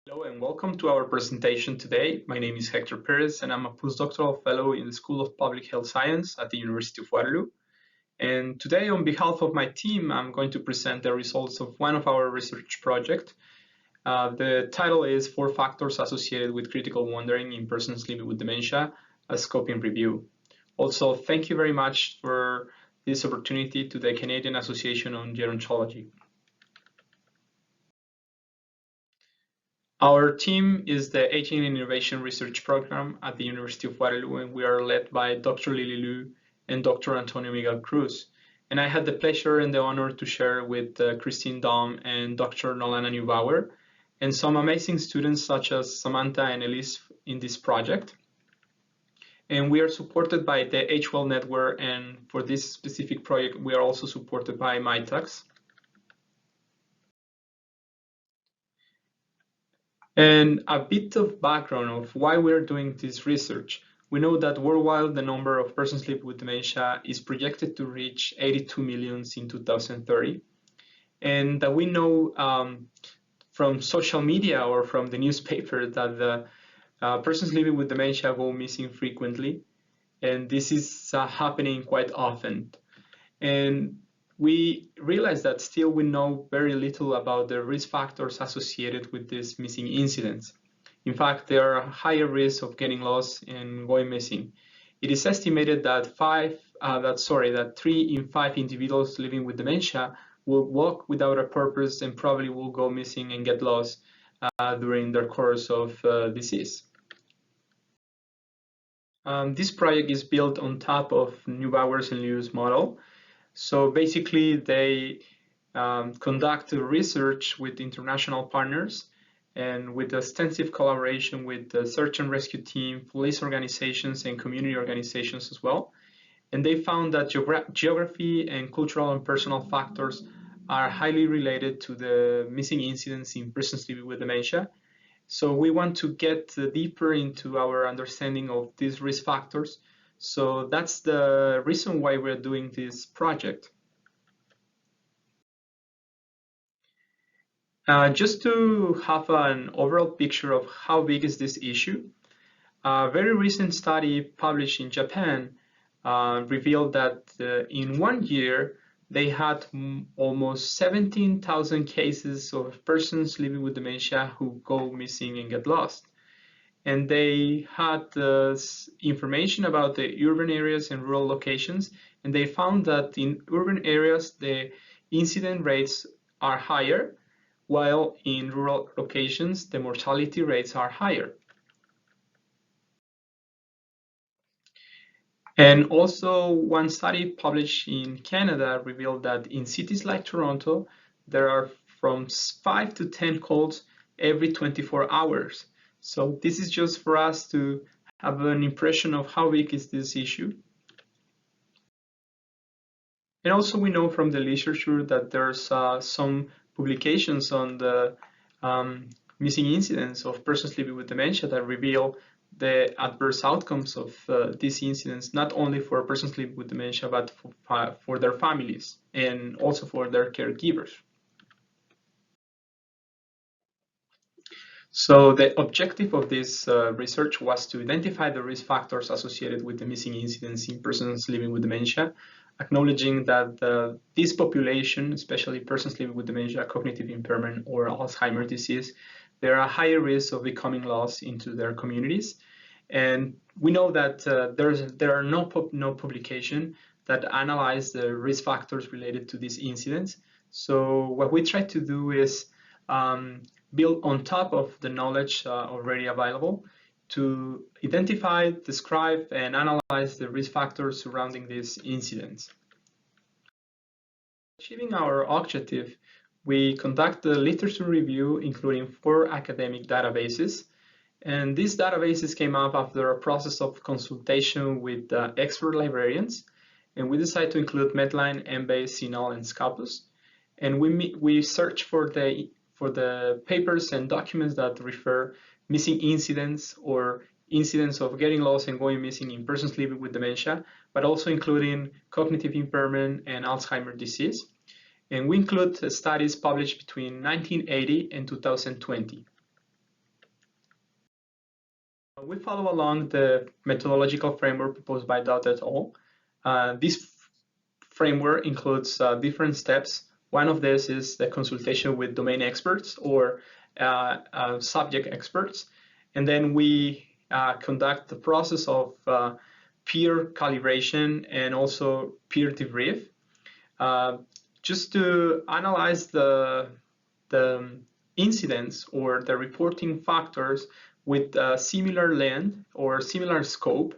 Hello and welcome to our presentation today. My name is Hector Perez and I'm a postdoctoral fellow in the School of Public Health Science at the University of Waterloo. And today, on behalf of my team, I'm going to present the results of one of our research projects. The title is 4 Factors Associated with Critical Wandering in Persons Living with Dementia, a Scoping Review. Also, thank you very much for this opportunity to the Canadian Association on Gerontology. Our team is the Aging and Innovation Research Program at the University of Waterloo, and we are led by Dr. Lily Liu and Dr. Antonio Miguel Cruz. And I had the pleasure and the honor to share with Christine Dom and Dr. Nolana Neubauer and some amazing students such as Samantha and Elise in this project. And we are supported by the HWell network, and for this specific project, we are also supported by MyTax. And a bit of background of why we're doing this research. We know that worldwide the number of persons living with dementia is projected to reach 82 million in 2030. And that we know from social media or from the newspaper that the persons living with dementia go missing frequently. And this is happening quite often. And we realize that still we know very little about the risk factors associated with these missing incidents. In fact, there are higher risks of getting lost and going missing. It is estimated that 3 in 5 individuals living with dementia will walk without a purpose and probably will go missing and get lost during their course of disease. This project is built on top of Neubauer's and Liu's model. So basically, they conduct research with international partners and with extensive collaboration with the search and rescue team, police organizations, and community organizations as well. And they found that geography and cultural and personal factors are highly related to the missing incidents in persons living with dementia. So we want to get deeper into our understanding of these risk factors. So that's the reason why we're doing this project. Just to have an overall picture of how big is this issue, a very recent study published in Japan revealed that in 1 year, they had almost 17,000 cases of persons living with dementia who go missing and get lost. And they had information about the urban areas and rural locations, and they found that in urban areas the incident rates are higher, while in rural locations the mortality rates are higher. And also one study published in Canada revealed that in cities like Toronto, there are from 5 to 10 calls every 24 hours. So this is just for us to have an impression of how big is this issue. And also we know from the literature that there's some publications on the missing incidents of persons living with dementia that reveal the adverse outcomes of these incidents, not only for persons living with dementia, but for their families and also for their caregivers. So the objective of this research was to identify the risk factors associated with the missing incidents in persons living with dementia, acknowledging that this population, especially persons living with dementia, cognitive impairment, or Alzheimer's disease, there are higher risks of becoming lost into their communities. And we know that there are no publication that analyze the risk factors related to these incidents. So what we try to do is build on top of the knowledge already available to identify, describe, and analyze the risk factors surrounding these incidents. Achieving our objective, we conduct a literature review including 4 academic databases. And these databases came up after a process of consultation with expert librarians. And we decided to include Medline, Embase, CINAHL, and Scopus. And we search for the papers and documents that refer missing incidents or incidents of getting lost and going missing in persons living with dementia, but also including cognitive impairment and Alzheimer's disease. And we include studies published between 1980 and 2020. We follow along the methodological framework proposed by Dot et al. This framework includes different steps. One of these is the consultation with domain experts or subject experts. And then we conduct the process of peer calibration and also peer debrief, just to analyze the incidents or the reporting factors with similar length or similar scope,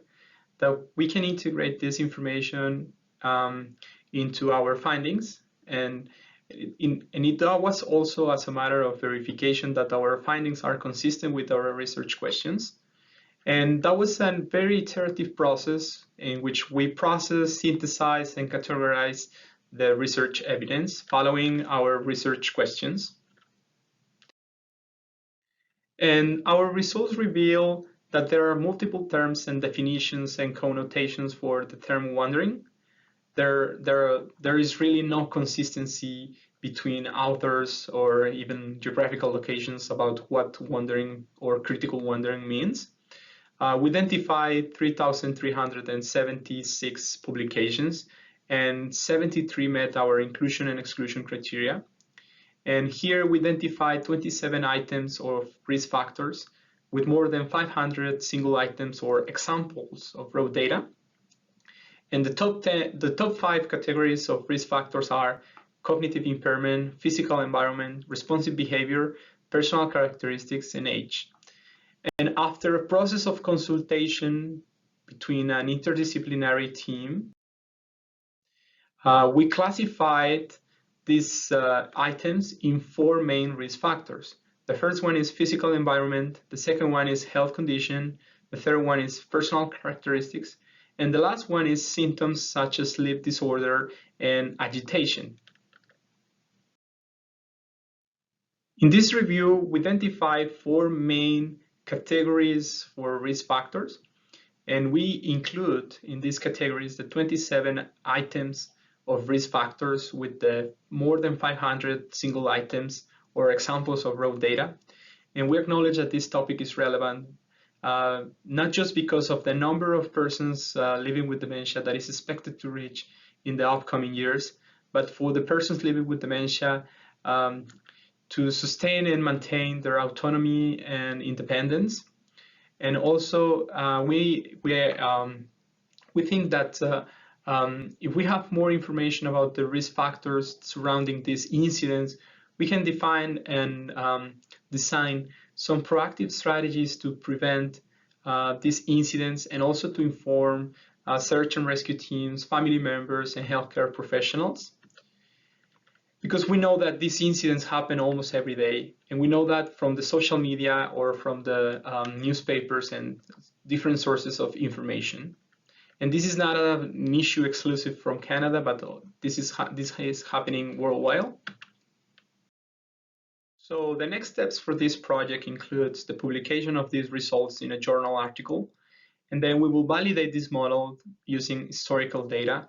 that we can integrate this information into our findings. And it was also as a matter of verification that our findings are consistent with our research questions. And that was a very iterative process in which we process, synthesize, and categorize the research evidence following our research questions. And our results reveal that there are multiple terms and definitions and connotations for the term wandering. There is really no consistency between authors or even geographical locations about what wandering or critical wandering means. We identified 3,376 publications, and 73 met our inclusion and exclusion criteria. And here we identified 27 items of risk factors with more than 500 single items or examples of raw data. And the top 5 categories of risk factors are cognitive impairment, physical environment, responsive behavior, personal characteristics, and age. And after a process of consultation between an interdisciplinary team, we classified these items in 4 main risk factors. The first one is physical environment, the second one is health condition, the third one is personal characteristics, and the last one is symptoms such as sleep disorder and agitation. In this review, we identified 4 main categories for risk factors, and we include in these categories the 27 items of risk factors with the more than 500 single items or examples of raw data. And we acknowledge that this topic is relevant, not just because of the number of persons living with dementia that is expected to reach in the upcoming years, but for the persons living with dementia to sustain and maintain their autonomy and independence. And also, we think that if we have more information about the risk factors surrounding these incidents, we can define and design some proactive strategies to prevent these incidents and also to inform search and rescue teams, family members, and healthcare professionals. Because we know that these incidents happen almost every day, and we know that from the social media or from the newspapers and different sources of information. And this is not an issue exclusive from Canada, but this is happening worldwide. So the next steps for this project includes the publication of these results in a journal article, and then we will validate this model using historical data,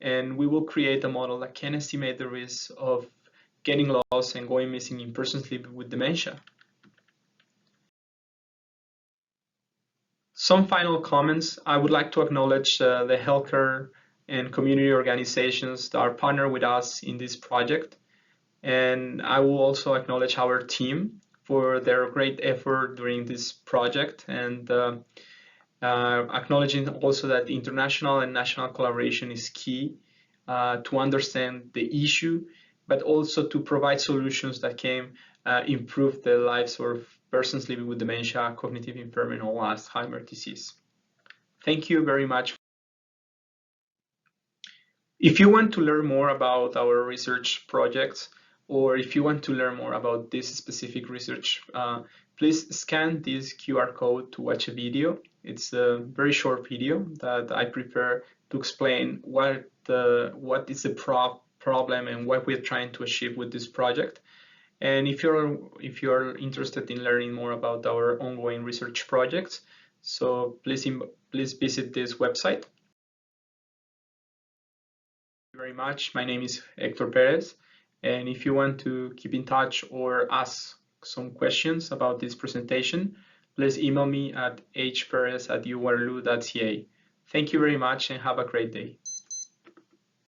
and we will create a model that can estimate the risk of getting lost and going missing in persons living with dementia. Some final comments. I would like to acknowledge the healthcare and community organizations that are partnered with us in this project. And I will also acknowledge our team for their great effort during this project, and acknowledging also that international and national collaboration is key to understand the issue, but also to provide solutions that can improve the lives of persons living with dementia, cognitive impairment, or Alzheimer's disease. Thank you very much. If you want to learn more about our research projects, or if you want to learn more about this specific research, please scan this QR code to watch a video. It's a very short video that I prepare to explain what is the problem and what we're trying to achieve with this project. And if you're interested in learning more about our ongoing research projects, so please visit this website. Thank you very much. My name is Hector Perez. And if you want to keep in touch or ask some questions about this presentation, please email me at hperez@uwaterloo.ca. Thank you very much and have a great day.